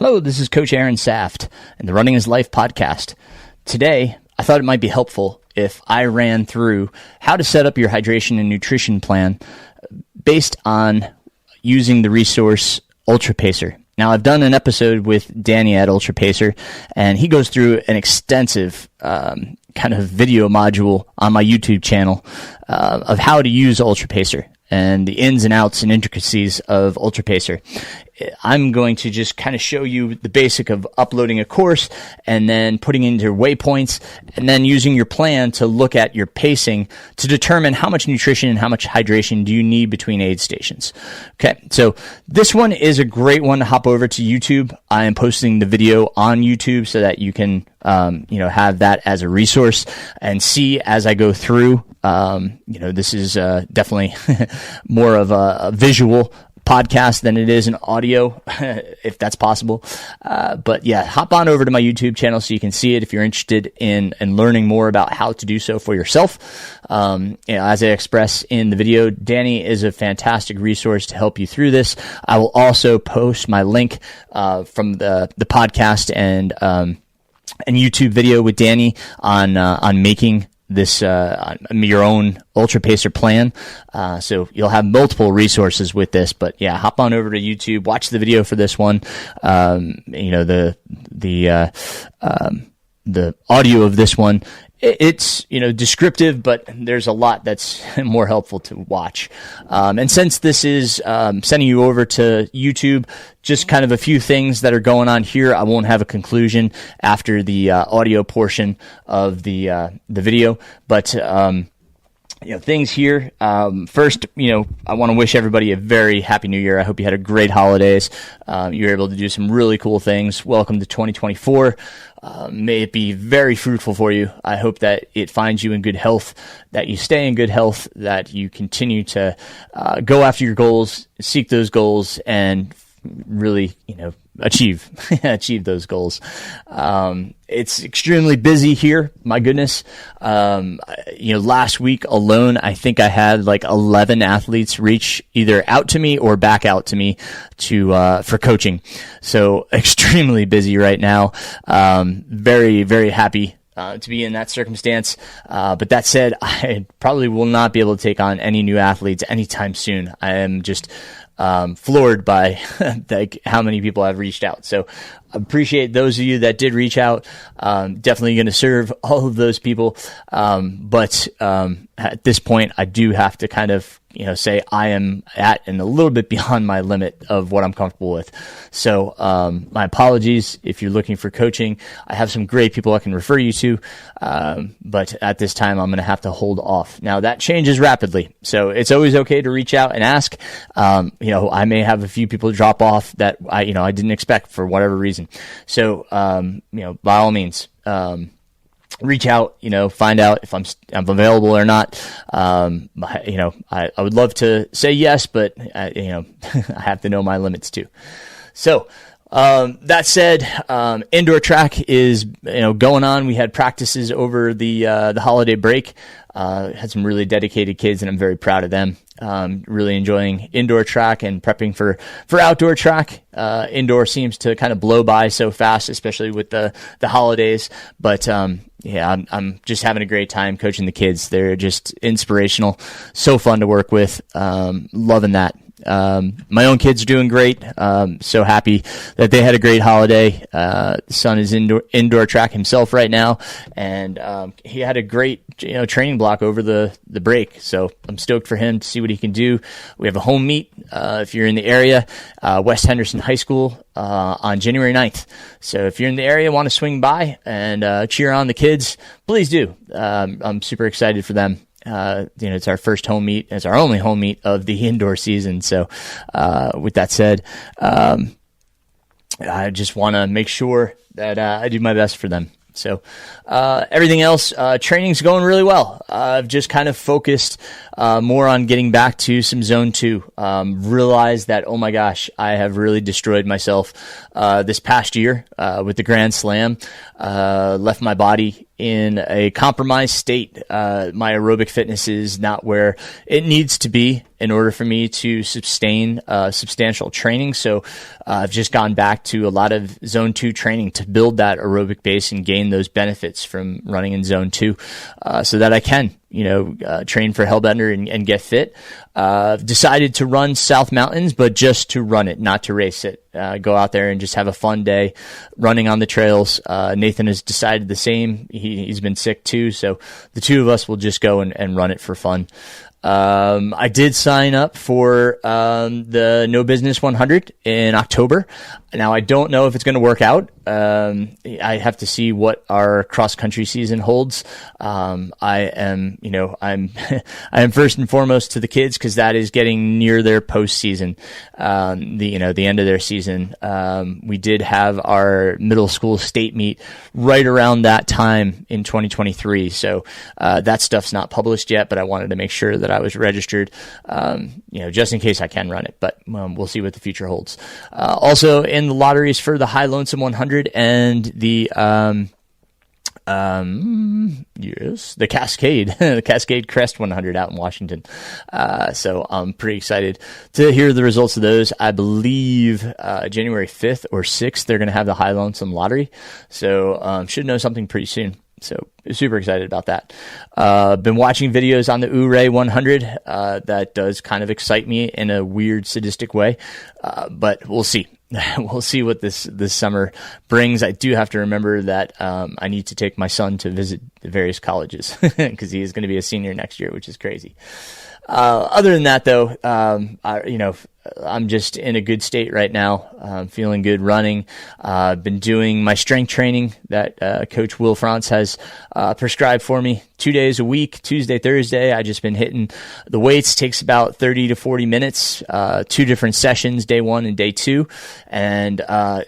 Hello, this is Coach Aaron Saft and the Running is Life podcast. Today, I thought it might be helpful if I ran through how to set up your hydration and nutrition plan based on using the resource Ultra Pacer. Now, I've done an episode with Danny at Ultra Pacer, and he goes through an extensive kind of video module on my YouTube channel of how to use Ultra Pacer and the ins and outs and intricacies of Ultra Pacer. I'm going to just kind of show you the basic of uploading a course and then putting in your waypoints and then using your plan to look at your pacing to determine how much nutrition and how much hydration do you need between aid stations. Okay, so this one is a great one to hop over to YouTube. I am posting the video on YouTube so that you can have that as a resource and see as I go through. This is definitely more of a visual podcast than it is an audio, if that's possible. But yeah, hop on over to my YouTube channel so you can see it if you're interested in learning more about how to do so for yourself. As I express in the video, Danny is a fantastic resource to help you through this. I will also post my link from the podcast and YouTube video with Danny on making this your own Ultra Pacer plan. So you'll have multiple resources with this, but yeah, hop on over to YouTube, watch the video for this one. The audio of this one, it's descriptive, but there's a lot that's more helpful to watch. And since this is sending you over to YouTube, just kind of a few things that are going on here. I won't have a conclusion after the audio portion of the video, but things here. First, I want to wish everybody a very happy new year. I hope you had a great holidays. You were able to do some really cool things. Welcome to 2024. May it be very fruitful for you. I hope that it finds you in good health, that you stay in good health, that you continue to go after your goals, seek those goals, and really, achieve those goals. It's extremely busy here. My goodness. Last week alone, I think I had like 11 athletes reach either out to me or back out to me for coaching. So extremely busy right now. Very, very happy to be in that circumstance. But that said, I probably will not be able to take on any new athletes anytime soon. I am just floored by how many people have reached out. So appreciate those of you that did reach out. Definitely going to serve all of those people. But at this point, I do have to kind of say I am at and a little bit beyond my limit of what I'm comfortable with. So my apologies if you're looking for coaching. I have some great people I can refer you to, but at this time I'm going to have to hold off. Now that changes rapidly, so it's always okay to reach out and ask. I may have a few people drop off that I didn't expect for whatever reason. So by all means, reach out, find out if I'm available or not. I would love to say yes, but I have to know my limits too. So, that said, indoor track is, going on. We had practices over the holiday break. Had some really dedicated kids and I'm very proud of them. Really enjoying indoor track and prepping for outdoor track. Indoor seems to kind of blow by so fast, especially with the holidays. But, I'm just having a great time coaching the kids. They're just inspirational. So fun to work with. Loving that. My own kids are doing great. So happy that they had a great holiday. Son is indoor track himself right now, and he had a great training block over the break. So I'm stoked for him to see what he can do. We have a home meet if you're in the area, West Henderson High School on January 9th. So if you're in the area, want to swing by and cheer on the kids, please do. I'm super excited for them. It's our first home meet. It's our only home meet of the indoor season. So, with that said, I just want to make sure that I do my best for them. So, everything else, training's going really well. I've just kind of focused, more on getting back to some zone 2. Realized that, oh my gosh, I have really destroyed myself, this past year, with the Grand Slam, left my body in a compromised state. My aerobic fitness is not where it needs to be in order for me to sustain substantial training. So I've just gone back to a lot of zone 2 training to build that aerobic base and gain those benefits from running in zone 2, so that I can, train for Hellbender and get fit. Decided to run South Mountains, but just to run it, not to race it. Go out there and just have a fun day running on the trails. Nathan has decided the same. He's been sick too, so the two of us will just go and run it for fun. I did sign up for the No Business 100 in October. Now, I don't know if it's going to work out. I have to see what our cross country season holds. I'm I am first and foremost to the kids, because that is getting near their postseason. The end of their season. We did have our middle school state meet right around that time in 2023. So, that stuff's not published yet, but I wanted to make sure that I was registered, just in case I can run it, but we'll see what the future holds. Also in the lotteries for the High Lonesome 100 and the the Cascade, the Cascade Crest 100 out in Washington. So I'm pretty excited to hear the results of those. I believe January 5th or 6th, they're going to have the High Lonesome lottery. So should know something pretty soon. So super excited about that. Been watching videos on the Ouray 100. That does kind of excite me in a weird, sadistic way. But we'll see. We'll see what this summer brings. I do have to remember that I need to take my son to visit the various colleges, because he is going to be a senior next year, which is crazy. Other than that, though, I'm just in a good state right now. I'm feeling good running. I've been doing my strength training that Coach Will France has prescribed for me 2 days a week, Tuesday, Thursday. I just been hitting the weights. Takes about 30 to 40 minutes, 2 different sessions, day 1 and day 2. And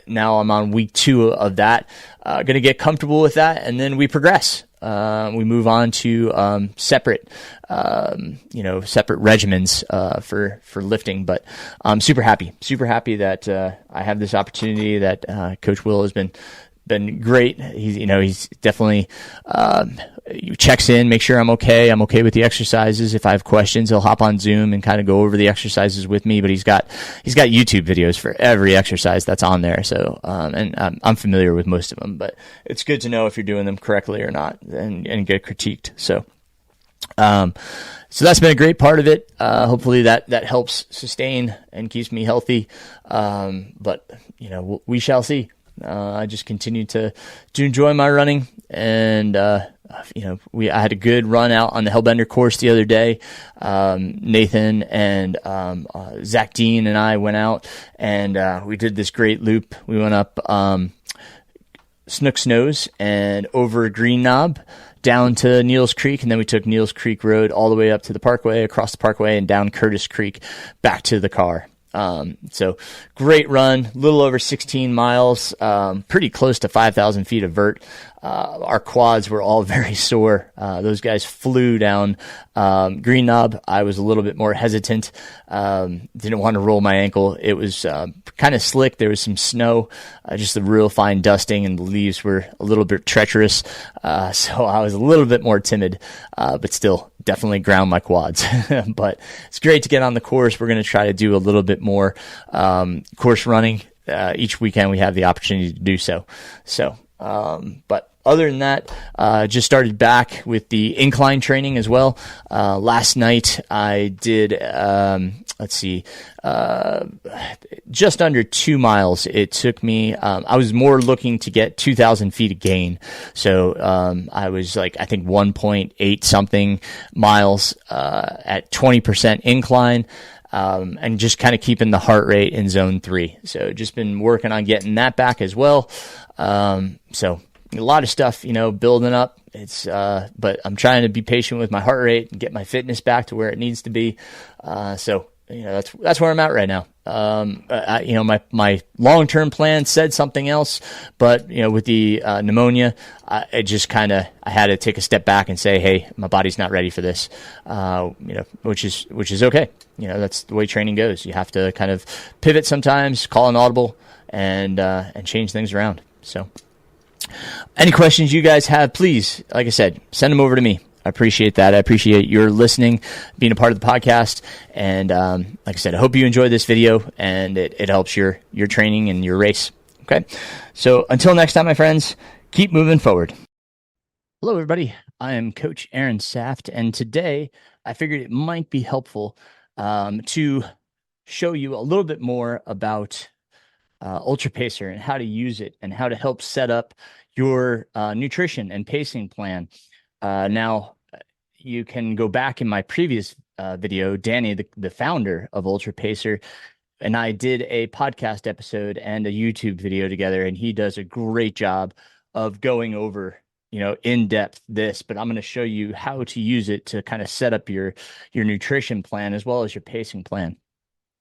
now I'm on week 2 of that. Going to get comfortable with that, and then we progress. We move on to separate regimens for lifting. But I'm super happy that I have this opportunity. That Coach Will has been great. He's definitely checks in, make sure I'm okay. I'm okay with the exercises. If I have questions, he'll hop on Zoom and kind of go over the exercises with me. But he's got YouTube videos for every exercise that's on there. So and I'm familiar with most of them, but it's good to know if you're doing them correctly or not, and get critiqued. So that's been a great part of it. Hopefully that helps sustain and keeps me healthy. But we shall see. I just continue to enjoy my running, and I had a good run out on the Hellbender course the other day. Nathan and Zach Dean and I went out, and we did this great loop. We went up Snook's Nose and over Green Knob down to Neels Creek, and then we took Neels Creek Road all the way up to the Parkway, across the Parkway, and down Curtis Creek back to the car. So great run, a little over 16 miles, pretty close to 5,000 feet of vert. Our quads were all very sore. Those guys flew down Green Knob. I was a little bit more hesitant. Didn't want to roll my ankle. It was kind of slick. There was some snow, just a real fine dusting, and the leaves were a little bit treacherous. So I was a little bit more timid, but still definitely ground my quads. But it's great to get on the course. We're going to try to do a little bit more course running. Each weekend we have the opportunity to do so. But other than that, just started back with the incline training as well. Last night I did, just under 2 miles. It took me, I was more looking to get 2,000 feet of gain. So, I was I think 1.8 something miles, at 20% incline. And just kind of keeping the heart rate in zone 3. So just been working on getting that back as well. So a lot of stuff, building up. It's, but I'm trying to be patient with my heart rate and get my fitness back to where it needs to be. So, that's where I'm at right now. My long-term plan said something else, but, with the, pneumonia, I had to take a step back and say, hey, my body's not ready for this, which is okay. That's the way training goes. You have to kind of pivot sometimes, call an audible, and change things around. So, Any questions you guys have, please, like I said, send them over to me. I appreciate that. I appreciate your listening, being a part of the podcast. And like I said, I hope you enjoyed this video and it helps your training and your race. Okay. So until next time, my friends, keep moving forward. Hello, everybody. I am Coach Aaron Saft. And today I figured it might be helpful to show you a little bit more about Ultra Pacer and how to use it and how to help set up your nutrition and pacing plan. Now, you can go back in my previous video. Danny, the founder of Ultra Pacer, and I did a podcast episode and a YouTube video together, and he does a great job of going over, in depth this. But I'm going to show you how to use it to kind of set up your nutrition plan as well as your pacing plan.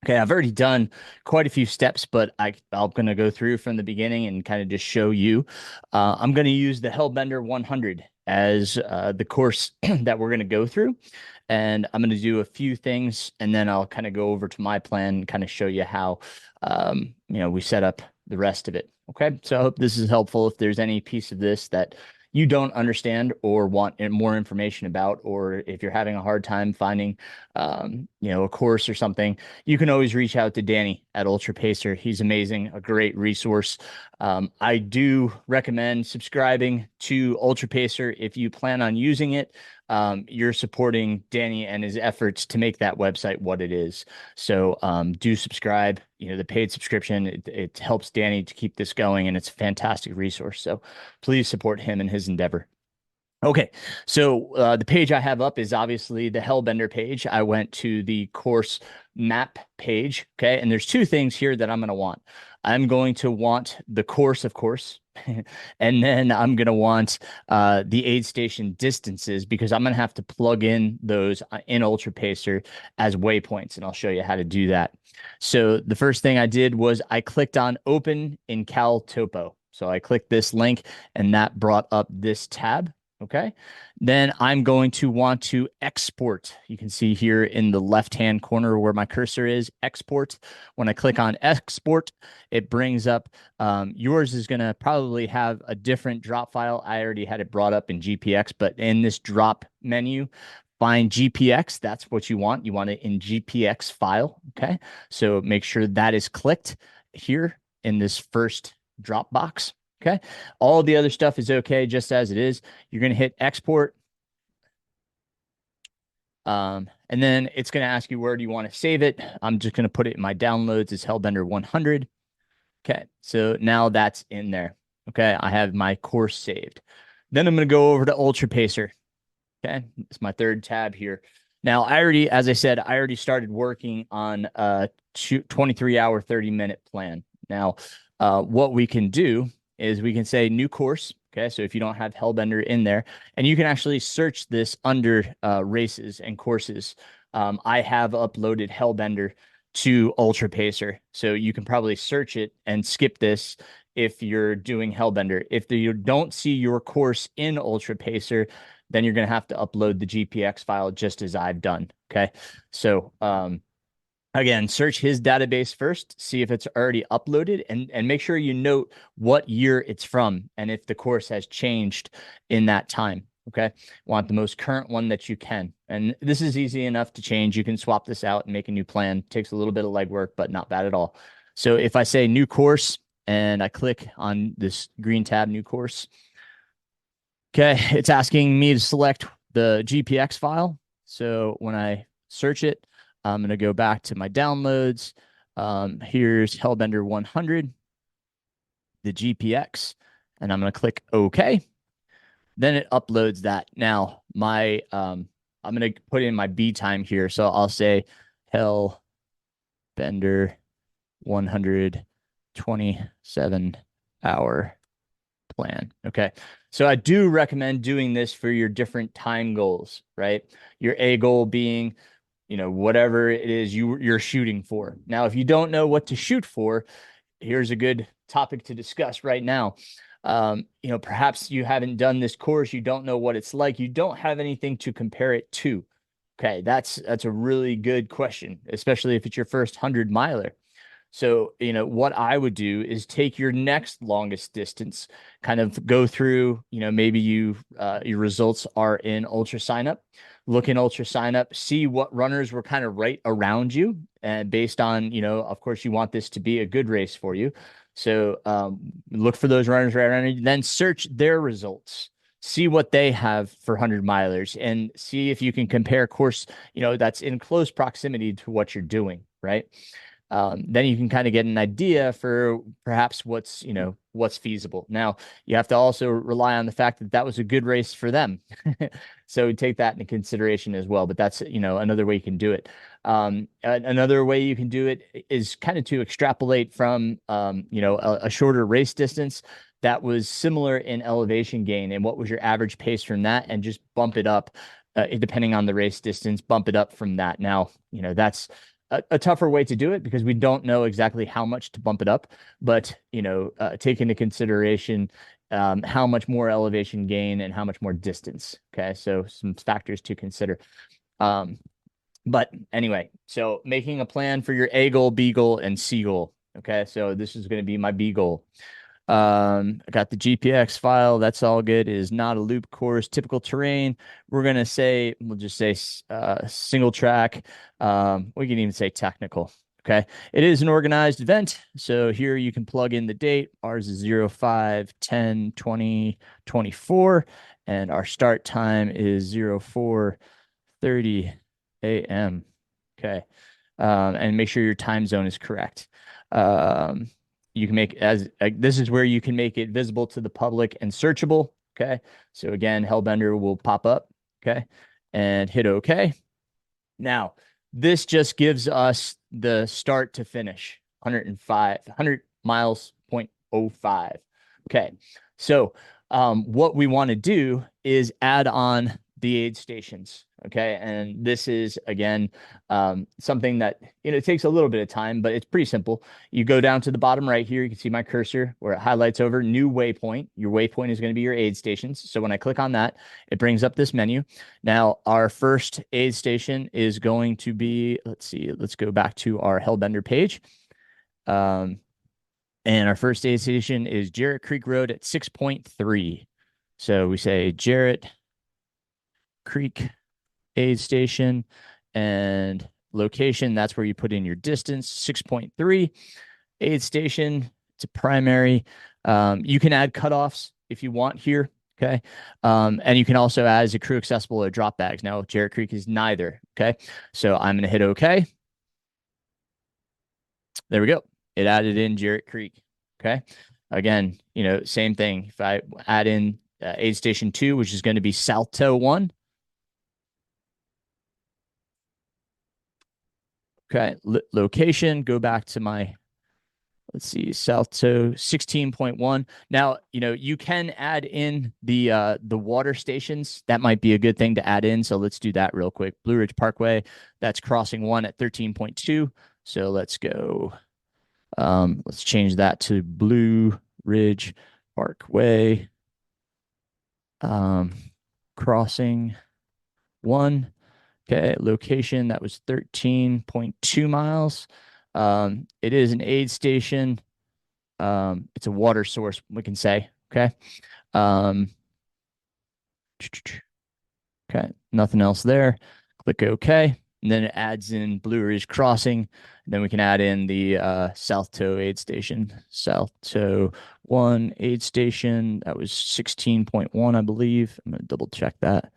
Okay, I've already done quite a few steps, but I'm going to go through from the beginning and kind of just show you. I'm going to use the Hellbender 100 as the course that we're going to go through. And I'm going to do a few things, and then I'll kind of go over to my plan and kind of show you how, we set up the rest of it. Okay, so I hope this is helpful. If there's any piece of this that you don't understand or want more information about, or if you're having a hard time finding, a course or something, you can always reach out to Danny at Ultra Pacer. He's amazing, a great resource. I do recommend subscribing to Ultra Pacer. If you plan on using it, you're supporting Danny and his efforts to make that website what it is. So do subscribe. The paid subscription, it helps Danny to keep this going, and it's a fantastic resource. So please support him in his endeavor. Okay, so the page I have up is obviously the Hellbender page. I went to the course map page, okay? And there's two things here that I'm going to want. I'm going to want the course, of course, and then I'm going to want the aid station distances, because I'm going to have to plug in those in Ultra Pacer as waypoints, and I'll show you how to do that. So the first thing I did was I clicked on Open in Cal Topo. So I clicked this link, and that brought up this tab. Okay, then I'm going to want to export. You can see here in the left-hand corner where my cursor is, export. When I click on export, it brings up, yours is going to probably have a different drop file. I already had it brought up in GPX, but in this drop menu, find GPX. That's what you want. You want it in GPX file. Okay, so make sure that is clicked here in this first drop box. Okay, all the other stuff is okay, just as it is. You're going to hit export. And then it's going to ask you, where do you want to save it? I'm just going to put it in my downloads as Hellbender 100. Okay, so now that's in there. Okay, I have my course saved. Then I'm going to go over to Ultra Pacer. Okay, it's my third tab here. Now, as I said, I already started working on a 23-hour, 30-minute plan. Now, what we can do is we can say new course. Okay, so if you don't have Hellbender in there, and you can actually search this under races and courses. I have uploaded Hellbender to Ultra Pacer, so you can probably search it and skip this if you're doing Hellbender. If you don't see your course in Ultra Pacer, then you're going to have to upload the GPX file just as I've done. Okay, so again, search his database first, see if it's already uploaded, and make sure you note what year it's from and if the course has changed in that time. Okay, want the most current one that you can. And this is easy enough to change. You can swap this out and make a new plan. Takes a little bit of legwork, but not bad at all. So if I say new course and I click on this green tab, new course, okay, it's asking me to select the GPX file. So when I search it, I'm going to go back to my downloads. Here's Hellbender 100, the GPX, and I'm going to click OK. Then it uploads that. Now, I'm going to put in my B time here. So I'll say Hellbender 127-hour plan. Okay. So I do recommend doing this for your different time goals, right? Your A goal being, whatever it is you're shooting for. Now, if you don't know what to shoot for, here's a good topic to discuss right now. Perhaps you haven't done this course. You don't know what it's like. You don't have anything to compare it to. Okay, that's a really good question, especially if it's your first 100 miler. So, what I would do is take your next longest distance, kind of go through, maybe your results are in ultra sign up, look in ultra sign up, see what runners were kind of right around you. And based on, of course, you want this to be a good race for you. So, look for those runners right around you, then search their results. See what they have for 100 milers and see if you can compare course, that's in close proximity to what you're doing, right? Then you can kind of get an idea for perhaps what's feasible. Now you have to also rely on the fact that that was a good race for them, so take that into consideration as well. But that's another way you can do it. Another way you can do it is kind of to extrapolate from a shorter race distance that was similar in elevation gain and what was your average pace from that, and just bump it up depending on the race distance, bump it up from that. Now, that's a tougher way to do it because we don't know exactly how much to bump it up, but take into consideration how much more elevation gain and how much more distance. Okay, so some factors to consider. But anyway, so making a plan for your A goal, B goal, and C goal. Okay, so this is going to be my B goal. I got the GPX file. That's all good. It is not a loop course. Typical terrain. We'll just say single track. We can even say technical. Okay. It is an organized event. So here you can plug in the date. Ours is 05/10/2024. And our start time is 04:30 a.m. Okay. And make sure your time zone is correct. You can make this is where you can make it visible to the public and searchable. Okay. So again, Hellbender will pop up. Okay. And hit OK. Now, this just gives us the start to finish 100 miles, 0.05. Okay. So what we want to do is add on the aid stations. Okay. And this is, again, something that, it takes a little bit of time, but it's pretty simple. You go down to the bottom right here. You can see my cursor where it highlights over new waypoint. Your waypoint is going to be your aid stations. So when I click on that, it brings up this menu. Now, our first aid station is going to be, let's go back to our Hellbender page. And our first aid station is Jarrett Creek Road at 6.3. So we say Jarrett Creek aid station and location. That's where you put in your distance, 6.3. Aid station, it's a primary. You can add cutoffs if you want here. Okay. And you can also add as a crew accessible or drop bags. Now, Jarrett Creek is neither. Okay. So I'm going to hit OK. There we go. It added in Jarrett Creek. Okay. Again, same thing. If I add in aid station 2, which is going to be South Toe 1. Okay, location, go back to my, South Toe 16.1. Now, you can add in the water stations. That might be a good thing to add in. So let's do that real quick. Blue Ridge Parkway, that's crossing 1 at 13.2. So let's go. Let's change that to Blue Ridge Parkway. Crossing 1. Okay, location, that was 13.2 miles. It is an aid station. It's a water source, we can say. Okay. Okay, nothing else there. Click OK. And then it adds in Blue Ridge Crossing. And then we can add in the South Toe aid station. South Toe 1 aid station. That was 16.1, I believe. I'm going to double check that.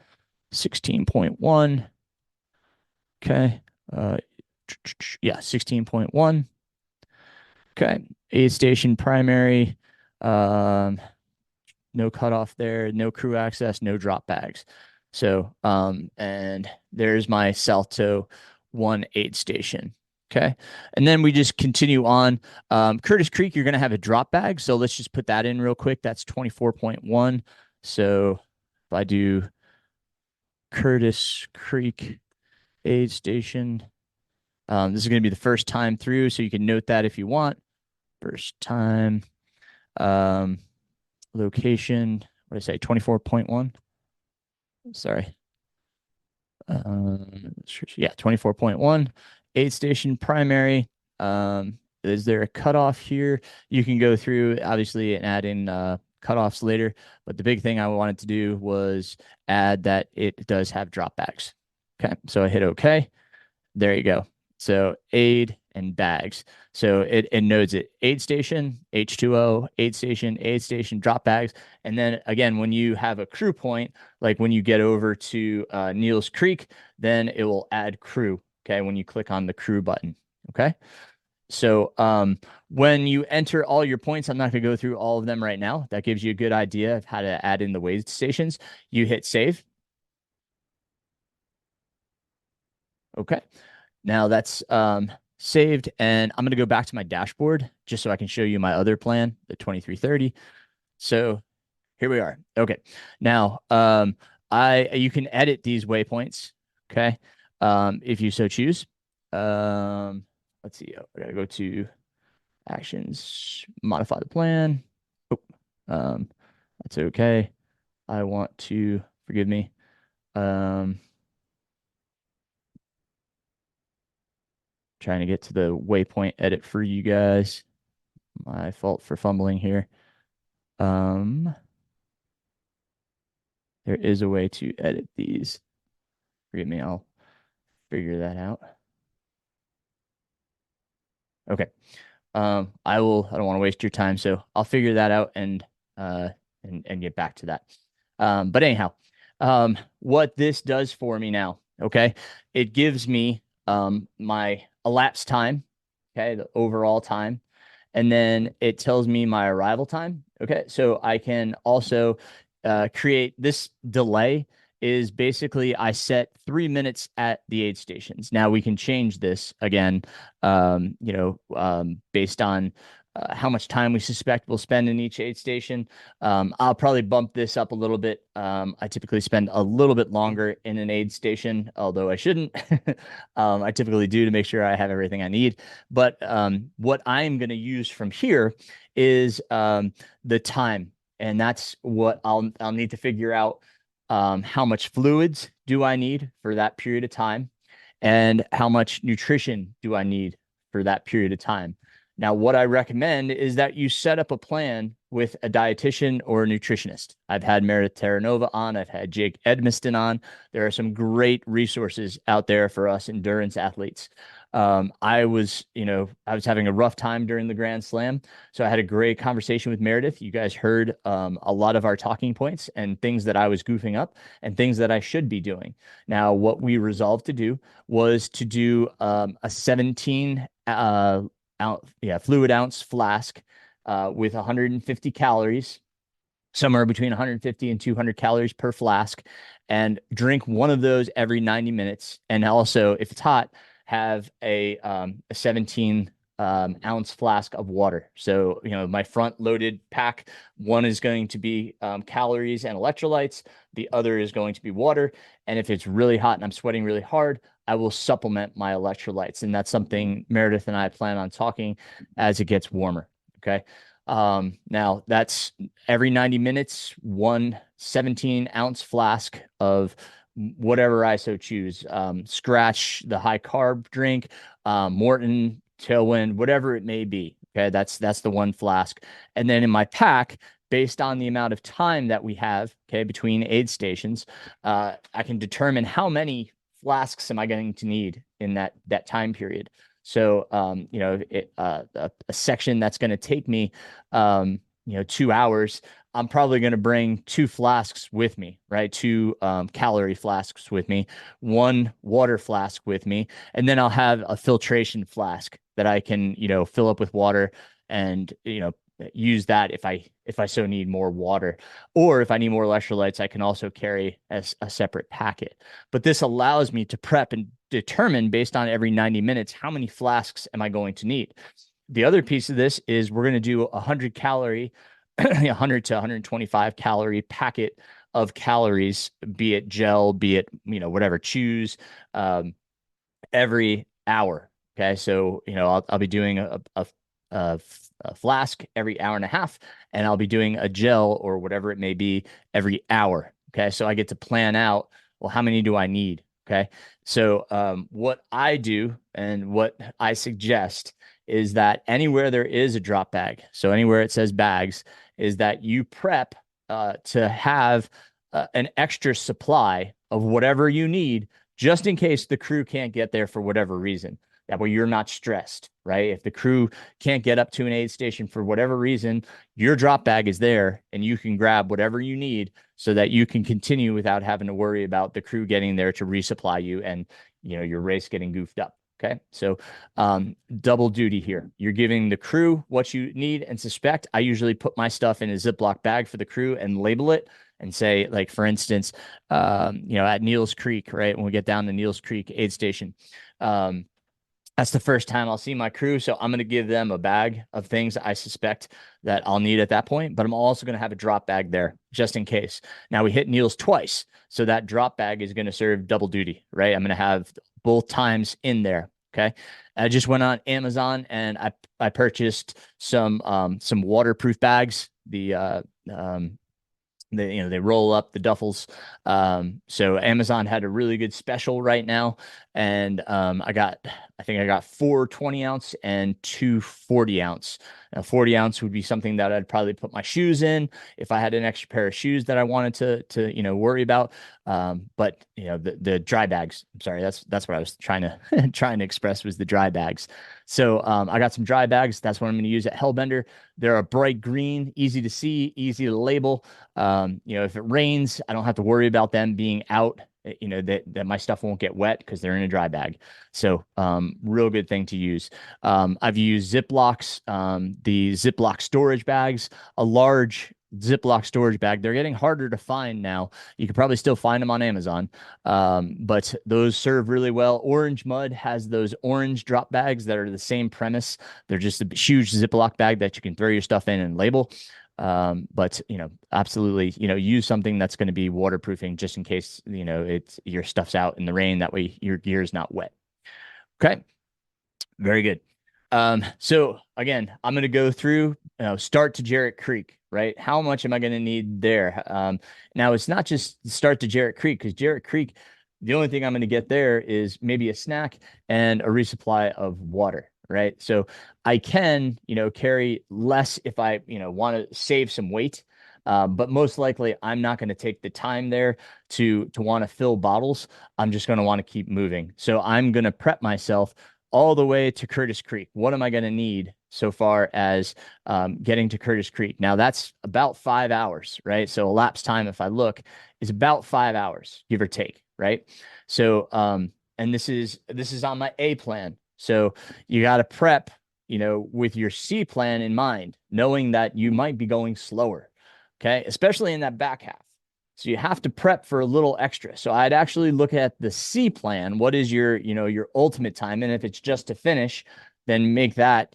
16.1. Okay. Yeah, 16.1. Okay. Aid station primary. No cutoff there, no crew access, no drop bags. So, and there's my South Toe 1 aid station. Okay. And then we just continue on. Curtis Creek, you're going to have a drop bag. So let's just put that in real quick. That's 24.1. So if I do Curtis Creek aid station, this is going to be the first time through. So you can note that if you want. First time. Location, what did I say? 24.1. Sorry. Yeah, 24.1. Aid station primary. is there a cutoff here? You can go through obviously and add in cutoffs later, but the big thing I wanted to do was add that it does have drop bags. Okay, so I hit OK. There you go. So aid and bags. So it nodes it aid station, H2O, aid station, drop bags. And then again, when you have a crew point, like when you get over to Neal's Creek, then it will add crew. Okay, when you click on the crew button. Okay. So when you enter all your points, I'm not going to go through all of them right now. That gives you a good idea of how to add in the wait stations. You hit save. Okay. Now that's saved, and I'm going to go back to my dashboard just so I can show you my other plan, the 2330. So here we are. Okay. Now, you can edit these waypoints. Okay. If you so choose. Let's see. I gotta go to actions, modify the plan. Oh, um, that's okay. I want to forgive me. Um, Trying to get to the waypoint edit for you guys. My fault for fumbling here. Um, there is a way to edit these. Forgive me, I'll figure that out. Okay. I will. I don't want to waste your time, so I'll figure that out uh and get back to that. But anyhow, what this does for me now, okay, it gives me my elapsed time, okay, the overall time, and then it tells me my arrival time. Okay, so I can also create this delay is basically I set 3 minutes at the aid stations. Now we can change this again, based on how much time we suspect we'll spend in each aid station. I'll probably bump this up a little bit. I typically spend a little bit longer in an aid station, although I shouldn't. I typically do to make sure I have everything I need. But what I'm going to use from here is the time, and that's what I'll need to figure out. How much fluids do I need for that period of time, and how much nutrition do I need for that period of time. Now, what I recommend is that you set up a plan with a dietitian or a nutritionist. I've had Meredith Terranova on, I've had Jake Edmiston on. There are some great resources out there for us endurance athletes. I was having a rough time during the Grand Slam. So I had a great conversation with Meredith. You guys heard a lot of our talking points and things that I was goofing up and things that I should be doing. Now, what we resolved to do was to do a 17 fluid ounce flask with 150 calories, somewhere between 150 and 200 calories per flask, and drink one of those every 90 minutes. And also, if it's hot, have a 17 ounce flask of water. So, my front loaded pack, one is going to be calories and electrolytes, the other is going to be water. And if it's really hot and I'm sweating really hard, I will supplement my electrolytes. And that's something Meredith and I plan on talking as it gets warmer. Okay. Now that's every 90 minutes, one 17-ounce flask of whatever I so choose. Scratch, the high carb drink, Morton, Tailwind, whatever it may be. Okay, that's the one flask. And then in my pack, based on the amount of time that we have, okay, between aid stations, I can determine how many flasks am I going to need in that time period. So, a section that's going to take me, 2 hours, I'm probably going to bring two flasks with me, right? Two calorie flasks with me, one water flask with me, and then I'll have a filtration flask that I can, fill up with water and, use that if I so need more water, or if I need more electrolytes, I can also carry a separate packet. But this allows me to prep and determine based on every 90 minutes how many flasks am I going to need. The other piece of this is we're going to do 100 calorie 100 to 125 calorie packet of calories, be it gel, be it, whatever, choose, every hour. Okay. So, I'll be doing a flask every hour and a half, and I'll be doing a gel or whatever it may be every hour. Okay. So I get to plan out, well, how many do I need? Okay. So, what I do and what I suggest is that anywhere there is a drop bag, so anywhere it says bags, is that you prep to have an extra supply of whatever you need just in case the crew can't get there for whatever reason. That way you're not stressed, right? If the crew can't get up to an aid station for whatever reason, your drop bag is there and you can grab whatever you need so that you can continue without having to worry about the crew getting there to resupply you and your race getting goofed up. Okay. So double duty here. You're giving the crew what you need and suspect. I usually put my stuff in a Ziploc bag for the crew and label it and say, like, for instance, at Neal's Creek, right? When we get down to Neal's Creek aid station, that's the first time I'll see my crew. So I'm going to give them a bag of things I suspect that I'll need at that point, but I'm also going to have a drop bag there just in case. Now we hit Neal's twice. So that drop bag is going to serve double duty, right? I'm going to have both times in there. Okay. I just went on Amazon and I purchased some waterproof bags. They roll up the duffels. So Amazon had a really good special right now, and I think I got 4 20-ounce and 2 40-ounce. Now 40-ounce would be something that I'd probably put my shoes in if I had an extra pair of shoes that I wanted to worry about. But the dry bags. I'm sorry, that's what I was trying to express was the dry bags. So I got some dry bags. That's what I'm going to use at Hellbender. They're a bright green, easy to see, easy to label. If it rains, I don't have to worry about them being out. That my stuff won't get wet because they're in a dry bag. So real good thing to use. I've used Ziplocs, the Ziploc storage bags, a large Ziploc storage bag. They're getting harder to find now. You can probably still find them on Amazon, but those serve really well. Orange Mud has those orange drop bags that are the same premise. They're just a huge Ziploc bag that you can throw your stuff in and label. But absolutely, use something that's going to be waterproofing just in case, your stuff's out in the rain. That way your gear is not wet. Okay. Very good. So again, I'm going to go through, start to Jarrett Creek, right? How much am I going to need there? Now it's not just start to Jarrett Creek, because Jarrett Creek, the only thing I'm going to get there is maybe a snack and a resupply of water, right? So I can, carry less if I, want to save some weight. But most likely I'm not going to take the time there to want to fill bottles. I'm just going to want to keep moving. So I'm going to prep myself all the way to Curtis Creek. What am I going to need so far as getting to Curtis Creek? Now that's about 5 hours, right? So elapsed time, if I look, is about 5 hours, give or take, right? So, and this is on my A plan. So you got to prep, with your C plan in mind, knowing that you might be going slower, okay? Especially in that back half. So you have to prep for a little extra. So I'd actually look at the C plan. What is your ultimate time? And if it's just to finish, then make that,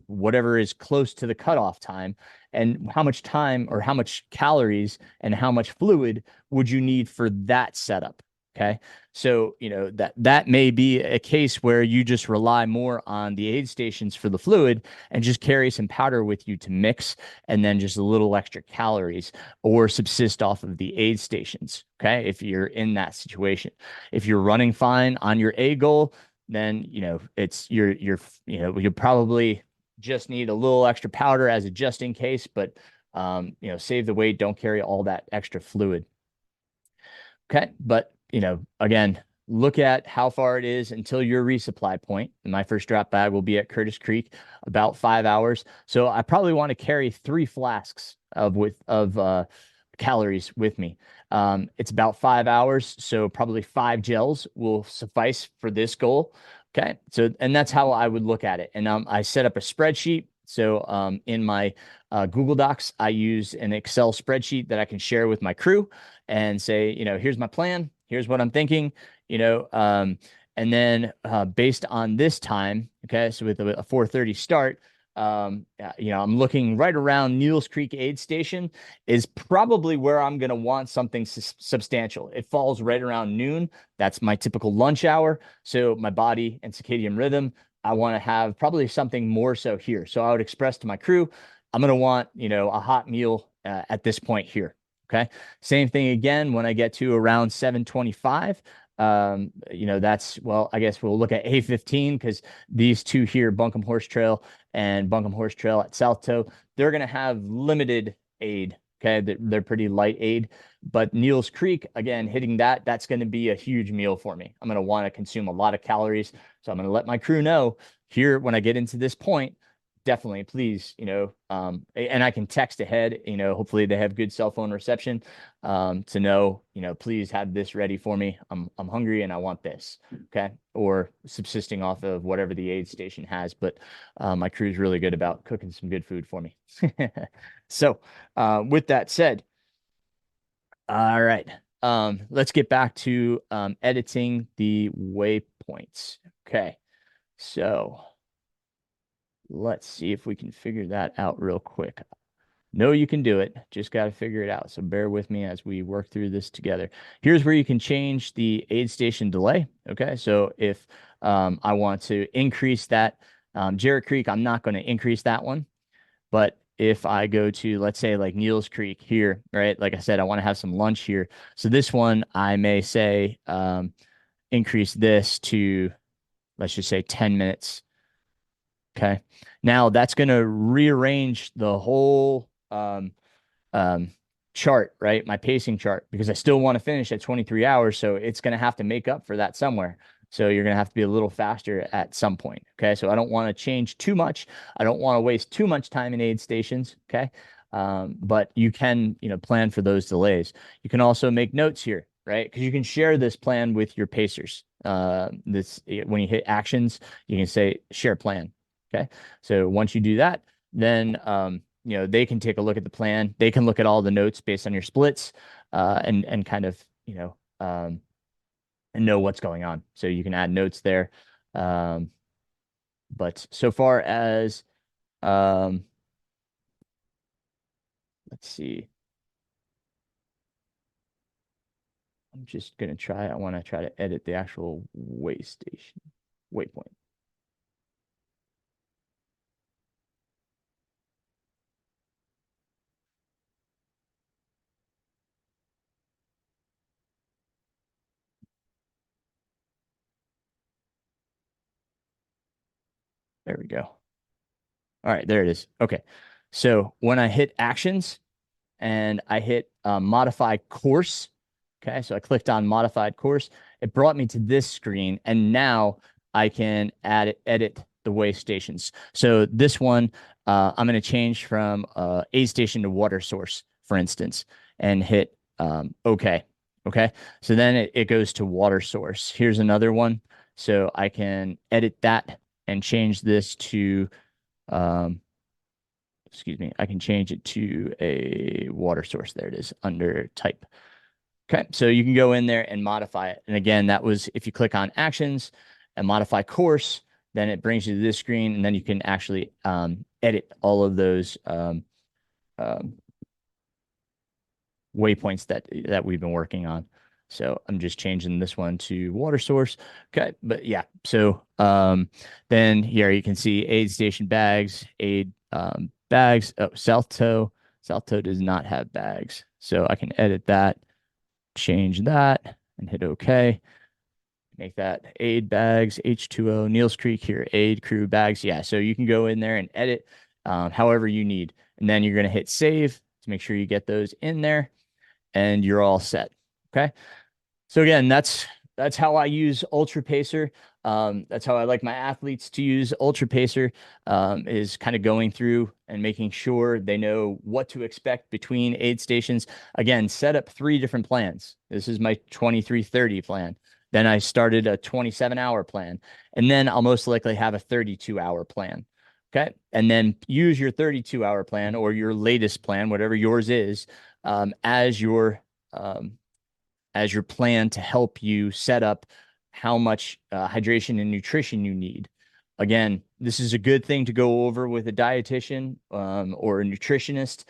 whatever is close to the cutoff time. And how much time or how much calories and how much fluid would you need for that setup? Okay. So, that may be a case where you just rely more on the aid stations for the fluid and just carry some powder with you to mix and then just a little extra calories or subsist off of the aid stations. Okay. If you're in that situation, if you're running fine on your A goal, then, it's you'll probably just need a little extra powder as a just in case, but, save the weight. Don't carry all that extra fluid. Okay. But, again, look at how far it is until your resupply point. And my first drop bag will be at Curtis Creek, about 5 hours. So I probably want to carry 3 flasks of calories with me. It's about 5 hours. So probably 5 gels will suffice for this goal. Okay. So, and that's how I would look at it. And I set up a spreadsheet. So in my Google Docs, I use an Excel spreadsheet that I can share with my crew and say, here's my plan. Here's what I'm thinking, and then based on this time, okay, so with a 4:30 start, I'm looking right around Neal's Creek Aid Station is probably where I'm going to want something substantial. It falls right around noon. That's my typical lunch hour. So my body and circadian rhythm, I want to have probably something more so here. So I would express to my crew, I'm going to want, a hot meal at this point here. Okay. Same thing again when I get to around 7:25. That's, well, I guess we'll look at A15 because these two here, Buncombe Horse Trail and Buncombe Horse Trail at South Toe, they're going to have limited aid. Okay. They're pretty light aid. But Neal's Creek, again, hitting that, that's going to be a huge meal for me. I'm going to want to consume a lot of calories. So I'm going to let my crew know here when I get into this point, definitely, please, and I can text ahead, hopefully they have good cell phone reception, to know, please have this ready for me. I'm hungry and I want this. Okay. Or subsisting off of whatever the aid station has. But my crew is really good about cooking some good food for me. So, with that said, all right. Let's get back to editing the waypoints. Okay. So let's see if we can figure that out real quick. No, you can do it. Just got to figure it out. So bear with me as we work through this together. Here's where you can change the aid station delay. Okay. So if I want to increase that, Jarrett Creek, I'm not going to increase that one. But if I go to, let's say, like Neal's Creek here, right? Like I said, I want to have some lunch here. So this one, I may say, increase this to, let's just say 10 minutes. Okay. Now that's going to rearrange the whole um, chart, right? My pacing chart, because I still want to finish at 23 hours. So it's going to have to make up for that somewhere. So you're going to have to be a little faster at some point. Okay. So I don't want to change too much. I don't want to waste too much time in aid stations. Okay. But you can, plan for those delays. You can also make notes here, right? Because you can share this plan with your pacers. When you hit actions, you can say share plan. Okay. So once you do that, then, they can take a look at the plan. They can look at all the notes based on your splits, and kind of, and know what's going on. So you can add notes there. But so far as, let's see, I'm just going to I want to try to edit the actual way station waypoint. There we go. All right, there it is. Okay. So when I hit actions and I hit modify course, okay, so I clicked on modified course, it brought me to this screen, and now I can edit the way stations. So this one, I'm going to change from aid station to water source, for instance, and hit OK. Okay, so then it goes to water source. Here's another one. So I can edit that and change this to, um, excuse me, I can change it to a water source. There it is under type. Okay, so you can go in there and modify it. And again, that was if you click on actions and modify course, then it brings you to this screen, and then you can actually edit all of those um, waypoints that we've been working on. So I'm just changing this one to water source. Okay, but yeah, so then here you can see aid station bags, aid bags. Oh, South Toe. South Toe does not have bags. So I can edit that, change that, and hit OK. Make that aid bags, H2O, Neal's Creek here, aid crew bags. Yeah, so you can go in there and edit however you need. And then you're going to hit save to make sure you get those in there, and you're all set. Okay. So again, that's how I use Ultra Pacer. That's how I like my athletes to use Ultra Pacer, is kind of going through and making sure they know what to expect between aid stations. Again, set up 3 different plans. This is my 2330 plan. Then I started a 27-hour plan, and then I'll most likely have a 32-hour plan. Okay. And then use your 32-hour plan or your latest plan, whatever yours is, as your plan to help you set up how much hydration and nutrition you need. Again, this is a good thing to go over with a dietitian or a nutritionist.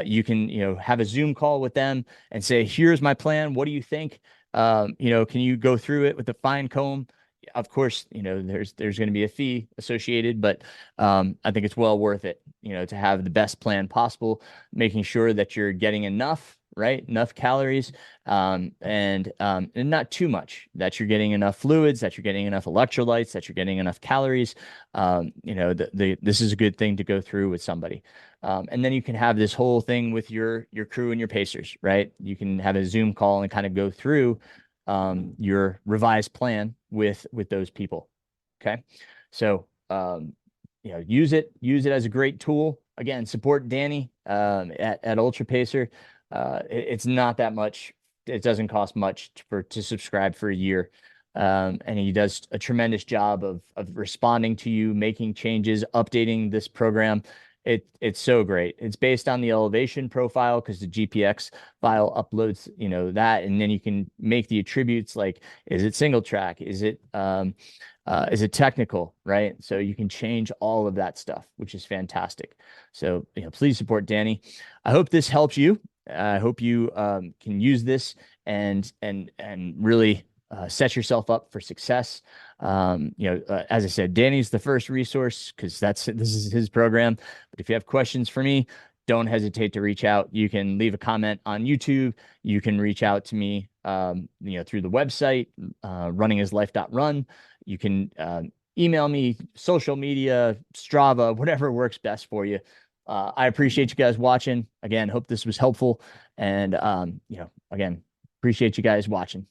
You can, have a Zoom call with them and say, here's my plan. What do you think? Can you go through it with a fine comb? of course, there's going to be a fee associated, but I think it's well worth it, to have the best plan possible, making sure that you're getting enough, right? Enough calories, and not too much, that you're getting enough fluids, that you're getting enough electrolytes, that you're getting enough calories. This is a good thing to go through with somebody. And then you can have this whole thing with your crew and your pacers, right? You can have a Zoom call and kind of go through your revised plan with those people. Okay. So, use it as a great tool. Again, support Danny at Ultra Pacer. It's not that much. It doesn't cost much to subscribe for a year. And he does a tremendous job of responding to you, making changes, updating this program. It's so great. It's based on the elevation profile because the GPX file uploads, that, and then you can make the attributes like, is it single track? Is it technical, right? So you can change all of that stuff, which is fantastic. So, please support Danny. I hope this helps you. I hope you can use this and really set yourself up for success. As I said, Danny's the first resource because this is his program. But if you have questions for me, don't hesitate to reach out. You can leave a comment on YouTube. You can reach out to me, through the website, runningislife.run. You can email me, social media, Strava, whatever works best for you. I appreciate you guys watching. Again, hope this was helpful. And, again, appreciate you guys watching.